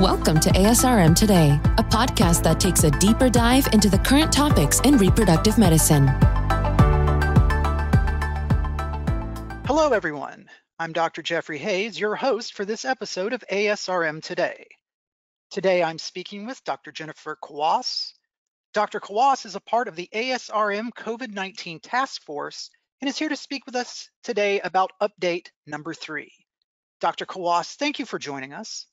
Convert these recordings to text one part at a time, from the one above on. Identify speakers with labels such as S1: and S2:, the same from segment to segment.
S1: Welcome to ASRM Today, a podcast that takes a deeper dive into the current topics in reproductive medicine.
S2: Hello, everyone. I'm Dr. Jeffrey Hayes, your host for this episode of ASRM Today. Today, I'm speaking with Dr. Jennifer Kawwass. Dr. Kawwass is a part of the ASRM COVID-19 task force and is here to speak with us today about update number 3. Dr. Kawwass, thank you for joining us.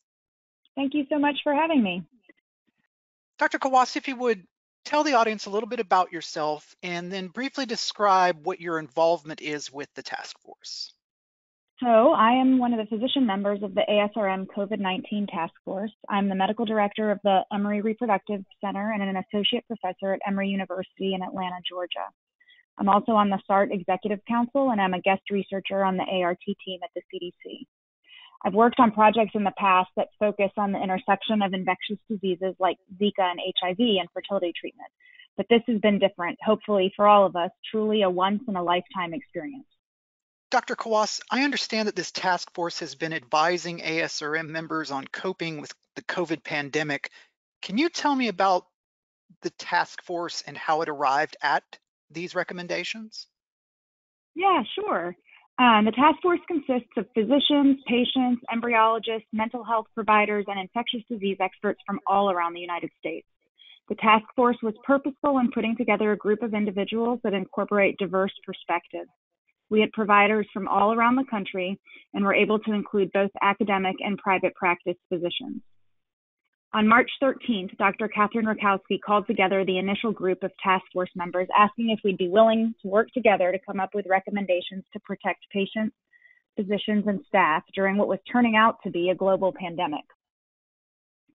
S3: Thank you so much for having me.
S2: Dr. Kawwass, if you would tell the audience a little bit about yourself and then briefly describe what your involvement is with the task force.
S3: So I am one of the physician members of the ASRM COVID-19 task force. I'm the medical director of the Emory Reproductive Center and an associate professor at Emory University in Atlanta, Georgia. I'm also on the SART Executive Council, and I'm a guest researcher on the ART team at the CDC. I've worked on projects in the past that focus on the intersection of infectious diseases like Zika and HIV and fertility treatment. But this has been different, hopefully for all of us, truly a once-in-a-lifetime experience.
S2: Dr. Kawwass, I understand that this task force has been advising ASRM members on coping with the COVID pandemic. Can you tell me about the task force and how it arrived at these recommendations?
S3: Yeah, sure. The task force consists of physicians, patients, embryologists, mental health providers, and infectious disease experts from all around the United States. The task force was purposeful in putting together a group of individuals that incorporate diverse perspectives. We had providers from all around the country and were able to include both academic and private practice physicians. On March 13th, Dr. Catherine Rakowski called together the initial group of task force members, asking if we'd be willing to work together to come up with recommendations to protect patients, physicians, and staff during what was turning out to be a global pandemic.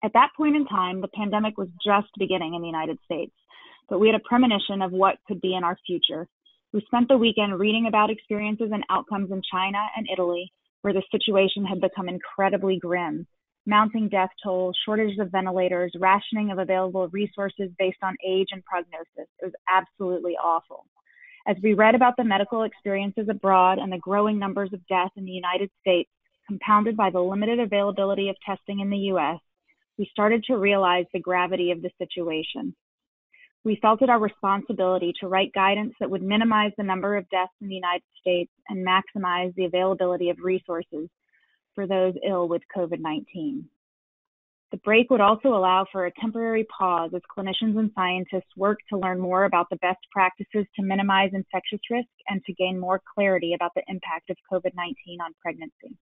S3: At that point in time, the pandemic was just beginning in the United States, but we had a premonition of what could be in our future. We spent the weekend reading about experiences and outcomes in China and Italy, where the situation had become incredibly grim. Mounting death tolls, shortages of ventilators, rationing of available resources based on age and prognosis. It was absolutely awful. As we read about the medical experiences abroad and the growing numbers of deaths in the United States, compounded by the limited availability of testing in the U.S., we started to realize the gravity of the situation. We felt it our responsibility to write guidance that would minimize the number of deaths in the United States and maximize the availability of resources for those ill with COVID-19. The break would also allow for a temporary pause as clinicians and scientists work to learn more about the best practices to minimize infectious risk and to gain more clarity about the impact of COVID-19 on pregnancy.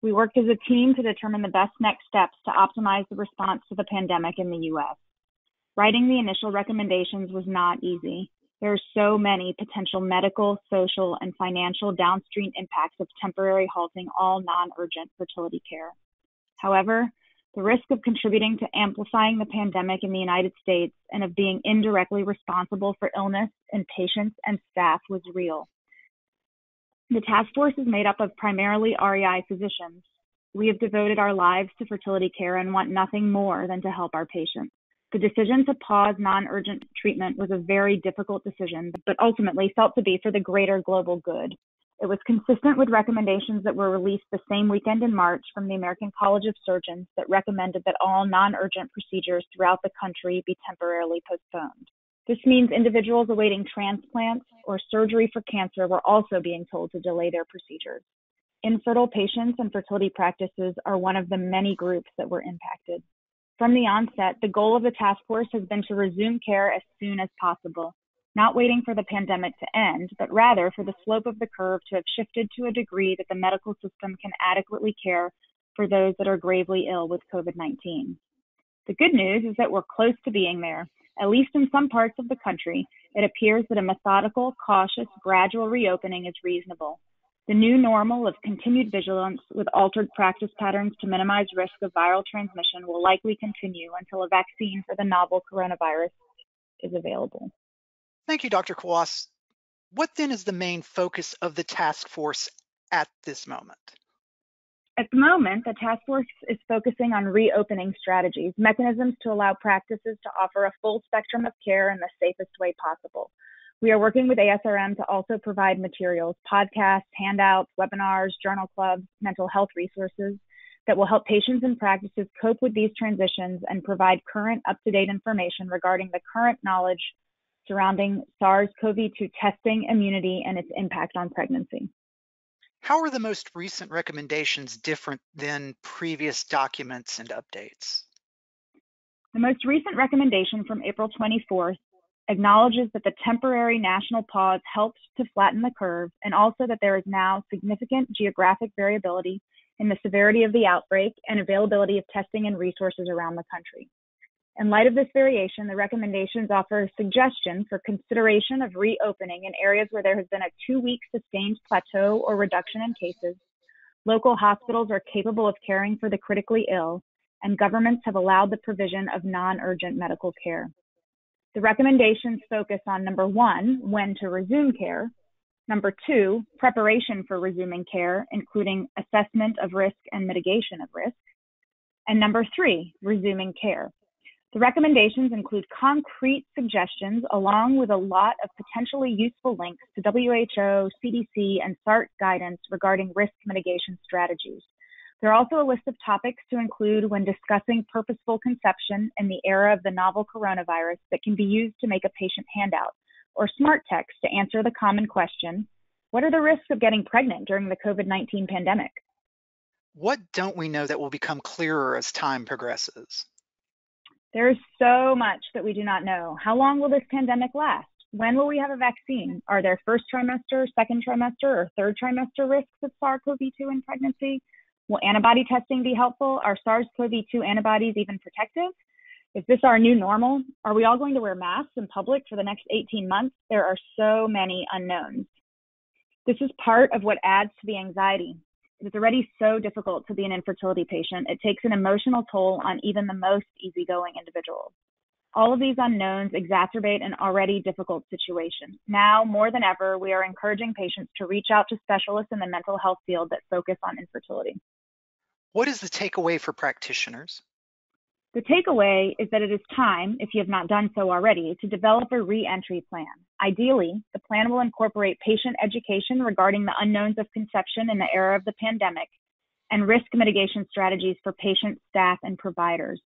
S3: We worked as a team to determine the best next steps to optimize the response to the pandemic in the U.S. Writing the initial recommendations was not easy. There are so many potential medical, social, and financial downstream impacts of temporary halting all non-urgent fertility care. However, the risk of contributing to amplifying the pandemic in the United States and of being indirectly responsible for illness in patients and staff was real. The task force is made up of primarily REI physicians. We have devoted our lives to fertility care and want nothing more than to help our patients. The decision to pause non-urgent treatment was a very difficult decision, but ultimately felt to be for the greater global good. It was consistent with recommendations that were released the same weekend in March from the American College of Surgeons that recommended that all non-urgent procedures throughout the country be temporarily postponed. This means individuals awaiting transplants or surgery for cancer were also being told to delay their procedures. Infertile patients and fertility practices are one of the many groups that were impacted. From the onset, the goal of the task force has been to resume care as soon as possible, not waiting for the pandemic to end, but rather for the slope of the curve to have shifted to a degree that the medical system can adequately care for those that are gravely ill with COVID-19. The good news is that we're close to being there. At least in some parts of the country, it appears that a methodical, cautious, gradual reopening is reasonable. The new normal of continued vigilance with altered practice patterns to minimize risk of viral transmission will likely continue until a vaccine for the novel coronavirus is available.
S2: Thank you, Dr. Kawwass. What then is the main focus of the task force at this moment?
S3: At the moment, the task force is focusing on reopening strategies, mechanisms to allow practices to offer a full spectrum of care in the safest way possible. We are working with ASRM to also provide materials, podcasts, handouts, webinars, journal clubs, mental health resources, that will help patients and practices cope with these transitions and provide current, up-to-date information regarding the current knowledge surrounding SARS-CoV-2 testing, immunity, and its impact on pregnancy.
S2: How are the most recent recommendations different than previous documents and updates?
S3: The most recent recommendation from April 24th acknowledges that the temporary national pause helped to flatten the curve, and also that there is now significant geographic variability in the severity of the outbreak and availability of testing and resources around the country. In light of this variation, the recommendations offer a suggestion for consideration of reopening in areas where there has been a 2-week sustained plateau or reduction in cases, local hospitals are capable of caring for the critically ill, and governments have allowed the provision of non-urgent medical care. The recommendations focus on number 1, when to resume care, number 2, preparation for resuming care, including assessment of risk and mitigation of risk, and number 3, resuming care. The recommendations include concrete suggestions along with a lot of potentially useful links to WHO, CDC, and SART guidance regarding risk mitigation strategies. There are also a list of topics to include when discussing purposeful conception in the era of the novel coronavirus that can be used to make a patient handout, or smart text to answer the common question, what are the risks of getting pregnant during the COVID-19 pandemic?
S2: What don't we know that will become clearer as time progresses?
S3: There is so much that we do not know. How long will this pandemic last? When will we have a vaccine? Are there first trimester, second trimester, or third trimester risks of SARS-CoV-2 in pregnancy? Will antibody testing be helpful? Are SARS-CoV-2 antibodies even protective? Is this our new normal? Are we all going to wear masks in public for the next 18 months? There are so many unknowns. This is part of what adds to the anxiety. It is already so difficult to be an infertility patient. It takes an emotional toll on even the most easygoing individuals. All of these unknowns exacerbate an already difficult situation. Now, more than ever, we are encouraging patients to reach out to specialists in the mental health field that focus on infertility.
S2: What is the takeaway for practitioners?
S3: The takeaway is that it is time, if you have not done so already, to develop a re-entry plan. Ideally, the plan will incorporate patient education regarding the unknowns of conception in the era of the pandemic and risk mitigation strategies for patients, staff, and providers.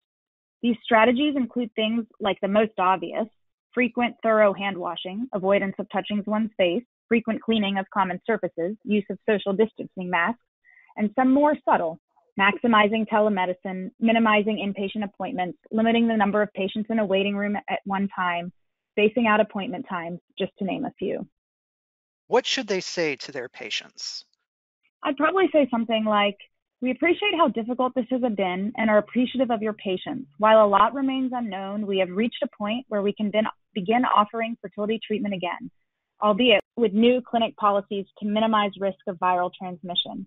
S3: These strategies include things like the most obvious: frequent, thorough hand washing, avoidance of touching one's face, frequent cleaning of common surfaces, use of social distancing masks, and some more subtle: maximizing telemedicine, minimizing inpatient appointments, limiting the number of patients in a waiting room at one time, spacing out appointment times, just to name a few.
S2: What should they say to their patients?
S3: I'd probably say something like, we appreciate how difficult this has been and are appreciative of your patience. While a lot remains unknown, we have reached a point where we can begin offering fertility treatment again, albeit with new clinic policies to minimize risk of viral transmission.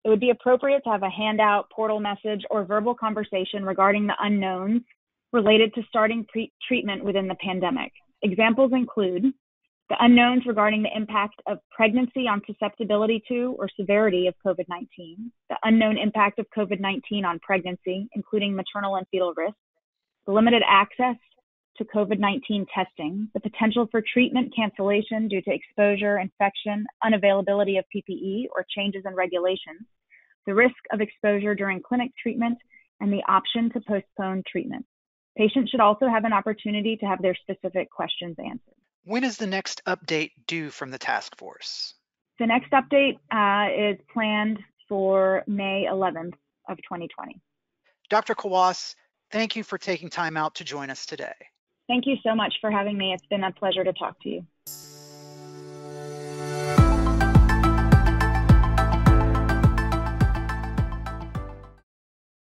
S3: It would be appropriate to have a handout, portal message, or verbal conversation regarding the unknowns related to starting treatment within the pandemic. Examples include the unknowns regarding the impact of pregnancy on susceptibility to or severity of COVID-19, the unknown impact of COVID-19 on pregnancy, including maternal and fetal risk, the limited access to COVID-19 testing, the potential for treatment cancellation due to exposure, infection, unavailability of PPE, or changes in regulations, the risk of exposure during clinic treatment, and the option to postpone treatment. Patients should also have an opportunity to have their specific questions answered.
S2: When is the next update due from the task force?
S3: The next update is planned for May 11th of 2020.
S2: Dr. Kawwass, thank you for taking time out to join us today.
S3: Thank you so much for having me. It's been a pleasure to talk to you.